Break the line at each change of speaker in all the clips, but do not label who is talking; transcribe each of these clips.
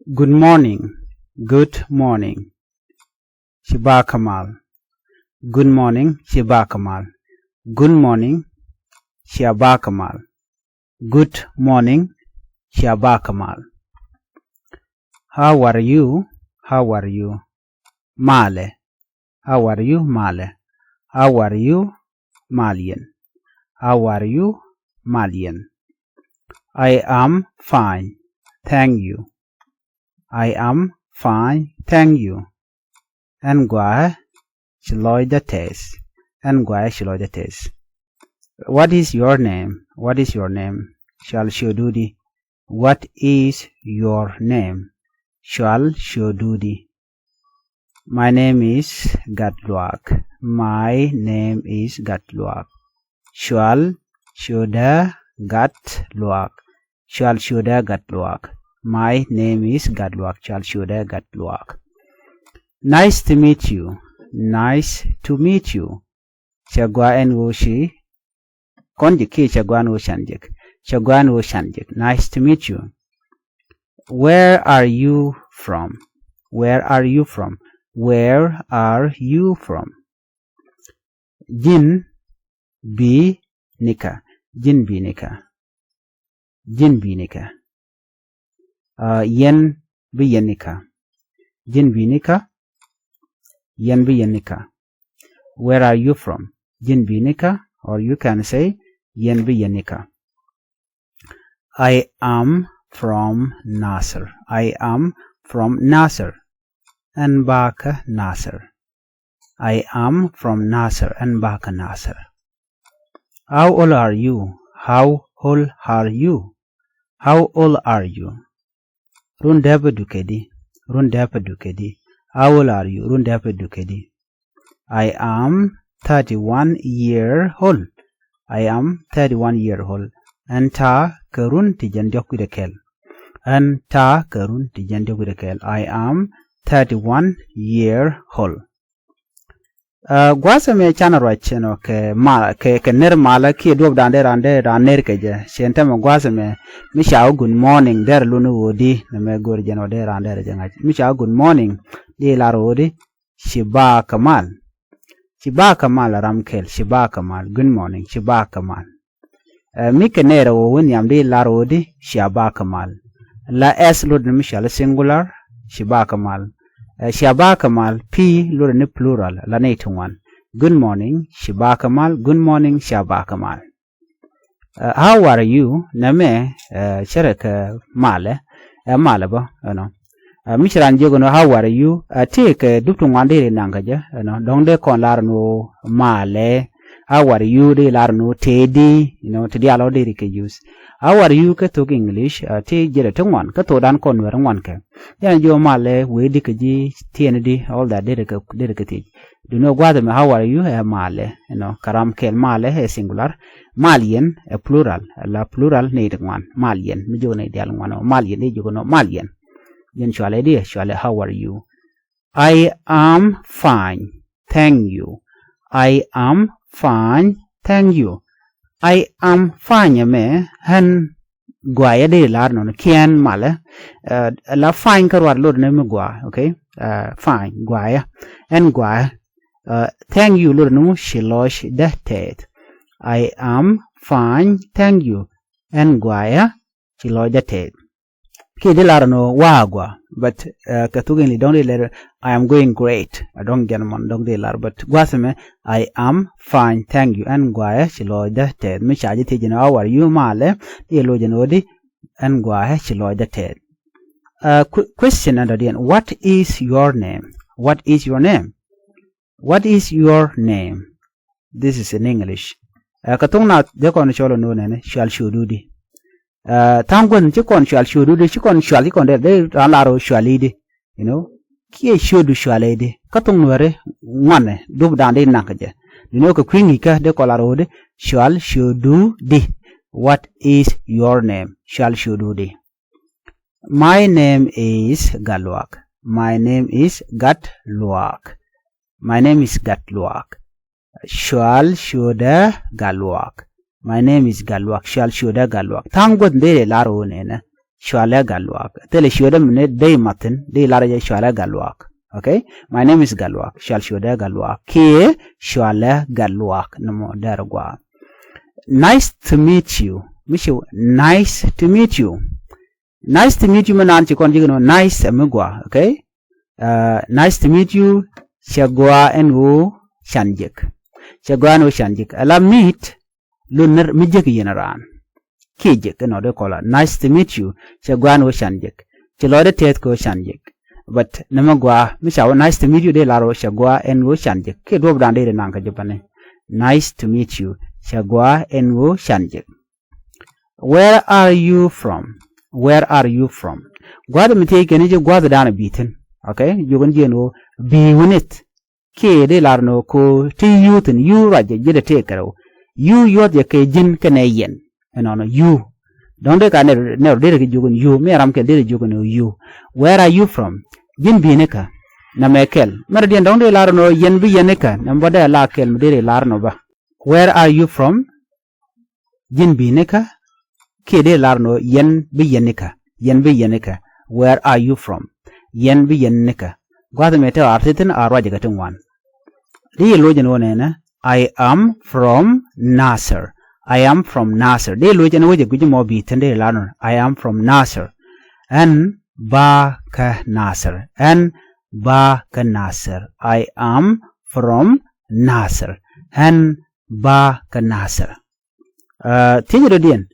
Good morning. Good morning. Shiba Kamal. Good morning. Shiba Kamal. Good morning. Shiba Kamal. Good morning. Shiba Kamal. How are you? How are you? Male. How are you? Male. How are you? Malian. How are you? Malian. I am fine. Thank you. I am fine, thank you. Ngwa shloy the test. Ngwa shloy the test. What is your name? What is your name? Shall Shodudi. What is your name? Shall Shodudi. My name is Gatluak. My name is Gatluak. Shall Shoda Gatluak. Shall Shoda Gatluak. My name is Gadluak. Shall Shoda Gadluak. Nice to meet you. Nice to meet you. Chagwa en woshi. Konjiki chagwan wo shanjik. Chagwan wo shanjik. Nice to meet you. Where are you from? Where are you from? Where are you from? Jin bi nika. Jin bi nika. Jin bi nika. Yen bi yenika. Jin bi nika. Yen bi yenika. Where are you from? Jin bi nika, or you can say yen bi yenika. I am from Nasser. I am from Nasser. Nbaka Nasser. I am from Nasser. Nbaka Nasser. How old are you? How old are you? How old are you? Rundapa dukedi. Rundapa dukedi. How old are you? Rundapa dukedi. I am 31 year old. I am 31 year old. Anta karun tijan dokudekel. Anta karun tijan dokudekel. I am 31 year old. Gwasa me chana rocheno ke ner mala ki dob dande raner keje senta me gwasa me misha good morning der lunu wodi na me gor jeno der rander janga misha good morning di la rodi Shiba Kamal. Shiba Kamal ramkel. Shiba Kamal. Good morning. Shiba Kamal. Mi ke ner wo won yam di la rodi Shiba Kamal. La s lod na misha singular Shiba Kamal. Shiba Kamal, P lure plural, la one. Good morning, Shiba Kamal. Good morning, Shiba Kamal. How are you? Name sherek male, male ba, no. Michiran jogono, how are you? Take duptung wandere nangaja, no. Don't they con larno male? How are you? De larno teddy, teddy allow de use. How are you? Ke talk English. Te jere tungwan. Ke to dan konwer ngwan ke. Yan jo male we dikaji TND all that de ke ti. Do no gwada me how are you? Male. Karam kel male singular. Malien plural. La plural ne ngwan. Malien. Mi jo ne dial ngwan. Malien de jo no malien. Yen shwale de shwale how are you? I am fine. Thank you. I am fine. Thank you. I am fine me han guaya de lar no kian male la fine karwar lod ne me gua okay fine guaya and guaya thank you lod no shilosh dated. I am fine thank you and guaya shilosh dated ki de lar no wagwa but katugin don't letter I am going great. I don't get mon don't de lar but guaseme I am fine thank you and guaya shilosh dated mi chaji te jino how are you male de lo jinodi and guaya shilosh dated. Question under the end. What is your name? What is your name? What is your name? This is in English. Thok Nath de kon cholo no ne shall shududi. Tangon chikon shall shududi chikon shall chikon de laro shwalidi, Kie shodu shwalidi. Katung nwere ngwane dub dande nakaje. Ko kwingika de kolarode shall shududi. What is your name? Shall shududi. My name is Galwak. My name is Gatluak. My name is Gatluak. Shall shoda Galwak. My name is Galwak. Shall shoda Galwak. Tangon de laro nene. Shwala Galwak. Tell Shoda Minute Day Matin, Day Laraja Shwala Galwak. Okay, my name is Galwak. Shall Shoda Galwak. K Shwala Galwak. No more Daragwa. Nice to meet you. Mishu, nice to meet you. Nice to meet you, Mananchi Conjugano. Nice Amugwa. Okay, nice to meet you. Shagwa and Wu Shanjik. Shagwa and Wu Shanjik. Ala meet Lunar Mijik Yenaran. Kijik, another color. Nice to meet you. Shagwa and Wu Shanjik. Chiloda Tetko Shanjik. But Namagwa, Misha, nice to meet you, De Laro, Shagwa and Wu Shanjik. Kid Wob Dande and Nanka Japane. Nice to meet you. Shagwa and Wu Shanjik. Where are you from? Where are you from? Gwada Mite and you gwada down a beaten. Okay, you can know be win it. K de larno ko ti youth and you raja jida takero. You the Cajun Canadian. And on you. Don't take I never did you me ramke did you. Where are you from? Jin Bineka. Namekel. Meridian don't de larno yen be yaneka. Nambada lakel mede larnova. Where are you from? Jin Bineka. K de larno yen be yaneka. Yen be yaneka. Where are you from? Yen be yaneka. Gwada mete artitan are rajagatin one. The illusion one I am from Nasser. I am from Nasser. The illusion which a good more beat and they learn. I am from Nasser. And ba ka Nasser. And ba ka Nasser. I am from Nasser. And ba ka Nasser. Tinjadian.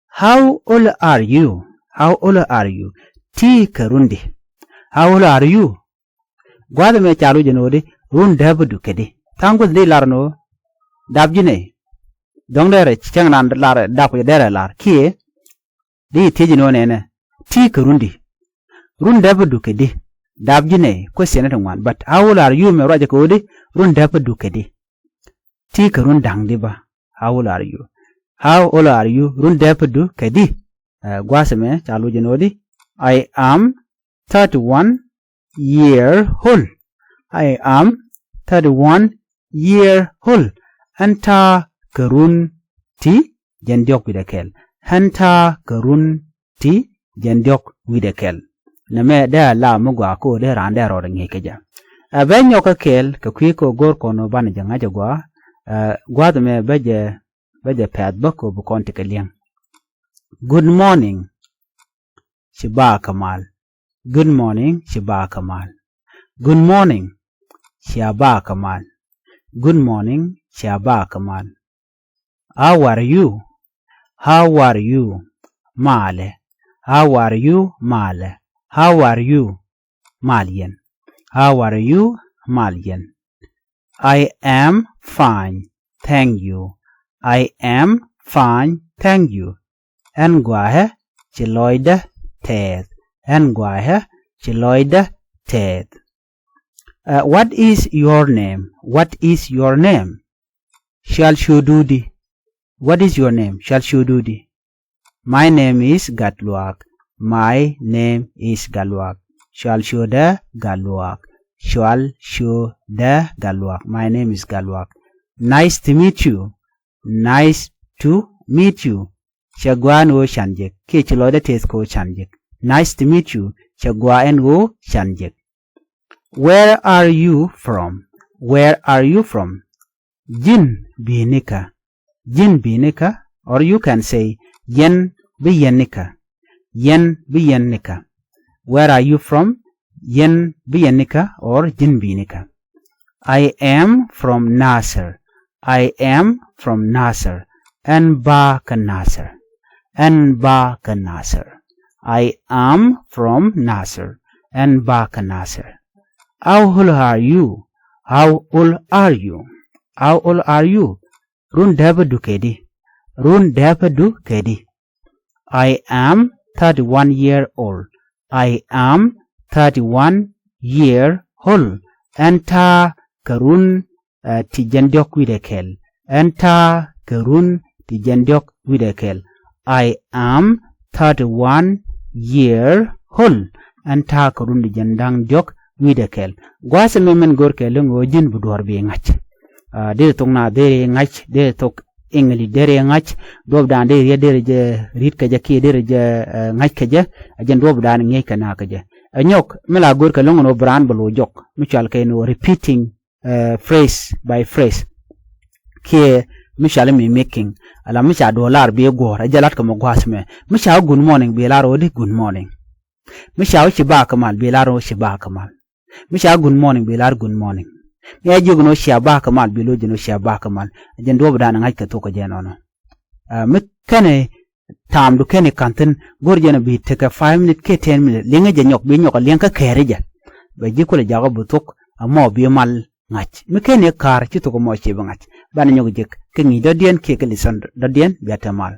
How old are you? How old are you? Ti Karundi. How old are you? Gwada me chalu janodi run dabudu kedi. Tangus de larno dabjine. Dongdere changnan lar dapu dere lar kie di tejino nene ti Karundi. Run dabudu kedi. Dabjine question one. But how old are you me raja kodi run dabudu kedi. Ti Karun dangdiba. How old are you? How old are you? Run dabudu kedi. Gwasame chalu janodi. I am 31 year old. I am 31 year old. Anta Karun ti Jendiok Widakel. Hanta Karun ti Jendiok Widakel. Name da la mugwa ko de rande roding hekeja. Ben yoka kel kakwiko gor kono ban jangaja gwa. Gwad me beje pad bako bukonti kaliang. Good morning. Shiba Kamal. Good morning, Shiba Kamal. Good morning, Shiba Kamal. Good morning, Shiba Kamal. How are you? How are you? Male. How are you? Male. How are you? Malian. How are you? Malian. I am fine, thank you. I am fine, thank you. Nguahe, Chiloida, Ted. Nguahe, Chiloida, Ted. What is your name? What is your name? Shalshududi. What is your name? Shalshududi. My name is Gatluak. My name is Galwak. Shalshuda Galwak. Shalshuda Galwak. My name is Galwak. Nice to meet you. Nice to meet you. Shagwan wo Shanjik. Kichiloda Tesko Shanjik. Nice to meet you. Shagwan wo Shanjik. Where are you from? Where are you from? Jin Binika. Jin Binika. Or you can say Yen Biyanika. Yen Biyanika. Where are you from? Yen Biyanika or Jin Binika. I am from Nasser. I am from Nasser. Ba ka Nasser. Ba ka Nasser. I am from Nasser. Ba ka Nasser. How old are you? How old are you? How old are you? Run dabadu kedi. Run dabadu kedi. I am 31 year old. I am 31 year old. Anta Karun Tijandiok Widekel. Anta Karun Tijandiok Widekel. I am 31 year old. Anta Karun Tijandang Diok Widekel. Gwasa memen gorke lungo jin buduar be ngach. De Thok Nath de ngach de Thok English dere ngach dob dan dere dere je rit ka je ki dere je ngach ka je ajen dob dan ngi kana ka je anyok mela gor ka longo no brand bolo jok michal kay no repeating phrase by phrase ki michal mi making ala micha dollar be gor ajalat ka mo gwasme micha good morning be laro di good morning micha shi ba kamal be laro shi ba kamal micha good morning be lar good morning ya jogno shi ba kamal be lo jino shi ba kamal ajen dob dan ngach ka to ko je nono mit kane tam du kene kanten gor jena bi te ka 5 minute ke 10 minute linga je nyok bi nyok lenka kere je be jikole jago butuk amo bi mal ngach mi kene kar ci to ko mo ci ngach ban nyok jek ke ngi do dien ke ke lison do dien bi atamal